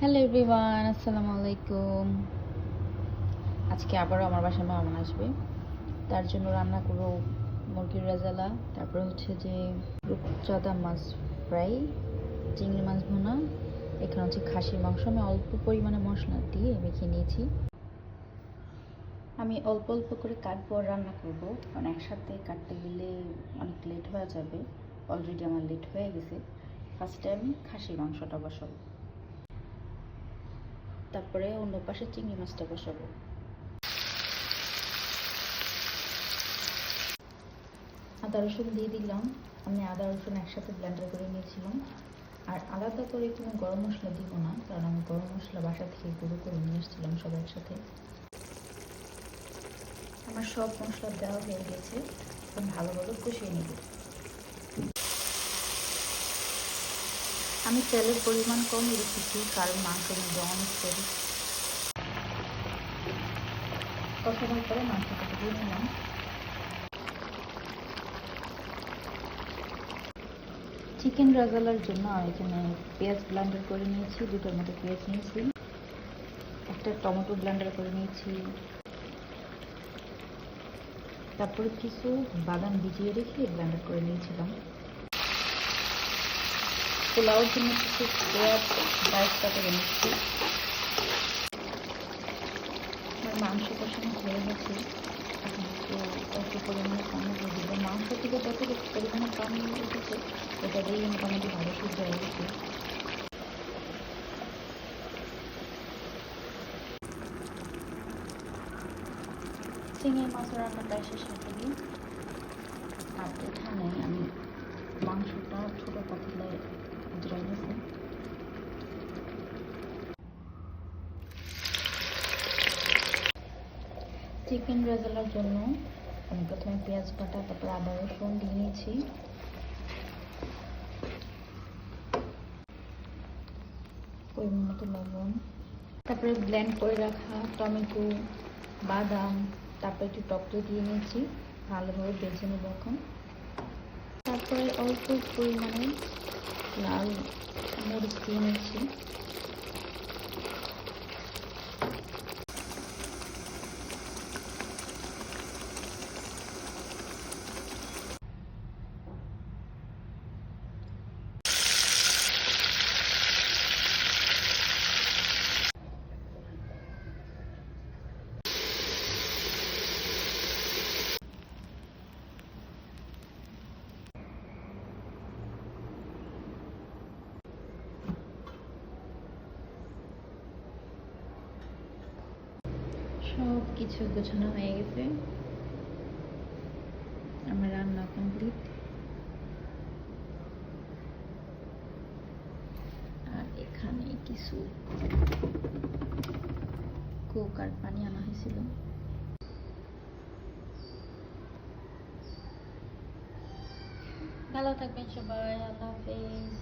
Hello everyone, আসসালামু আলাইকুম। আজকে আবারও আমার বাসায় মেহমান আসবে, তার জন্য রান্না করব মুরগির রেজালা, তারপর হচ্ছে যে রূপচাঁদা মাছ ফ্রাই, চিংড়ি মাছ ভুনা, এখানে হচ্ছে খাসির মাংস। আমি অল্প পরিমাণে মশলা দিয়ে মেখে নিয়েছি। আমি অল্প অল্প করে কাটবো আর রান্না করব, কারণ একসাথে কাটতে গেলে অনেক লেট হয়ে যাবে। অলরেডি আমার লেট হয়ে গেছে। ফার্স্টে আমি খাসির মাংসটা বসাবো, তারপরে অন্য পাশে চিংড়ি মাছটা বসাবো। আদা রসুন দিয়ে দিলাম। আমি আদা রসুন একসাথে ব্লেন্ডার করে নিয়েছিলাম। আর আলাদা করে কোনো গরম মশলা দিব না, কারণ আমি গরম মশলা বাসা থেকে গুঁড়ো করে নিয়ে এসেছিলাম সব একসাথে। আমার সব মশলা দেওয়া হয়ে গেছে, খুব ভালোভাবে কষিয়ে নেব। আমি তেলের পরিমাণ কম রেখেছি, কারণ মাংসের মধ্যে অনেক তেল। কষানোর পরে মাংসটা দিয়ে নিলাম। চিকেন রেজালার জন্য আমি এখানে পেঁয়াজ ব্লেন্ডার করে নিয়েছি, দুটোর মতো পেঁয়াজ নিয়েছি, একটা টমেটো ব্লেন্ডার করে নিয়েছি, তারপরে কিছু বাদাম ভিজিয়ে রেখে ব্লেন্ডার করে নিয়েছিলাম। পোলাওর জন্য কিছু পেঁয়াজ ডাইসটা করে নিচ্ছি। আমার মাংস কষানো হয়ে গেছে, এখন একটু অল্প পরিমাণে পানি দিয়ে দেবো। মাংস থেকে যত পরিমাণে পানি উঠেছে এটা দিয়ে মোটামুটি ভালো সিদ্ধ হয়ে গেছে। চিংড়ি মাছ রান্না প্রায় শেষের দিকে। আর এখানে আমি মাংসটা ছোটো পাতিলায় উজরা নিয়েছি। চিকেন রেজালার জন্য আমি প্রথমে পেঁয়াজ বাটা, তারপর আদা রসুন দিয়ে নিয়েছি, পরিমাণ মতো লবণ, তারপরে ব্লেন্ড করে রাখা টমেটো, বাদাম, তারপরে একটু টক দই দিয়ে নিয়েছি, ভালোভাবে বেজে নেব এখন। তারপরে অল্প পরিমাণে লাল মরিচ দিয়ে নিয়েছি। সব কিছু গোছানো হয়ে গেছে, আমার রান্না কমপ্লিট। আর এখানে কিছু কোক আর পানি আনা হয়েছিল। ভালো থাকবেন সবাই, আল্লাহ হাফেজ।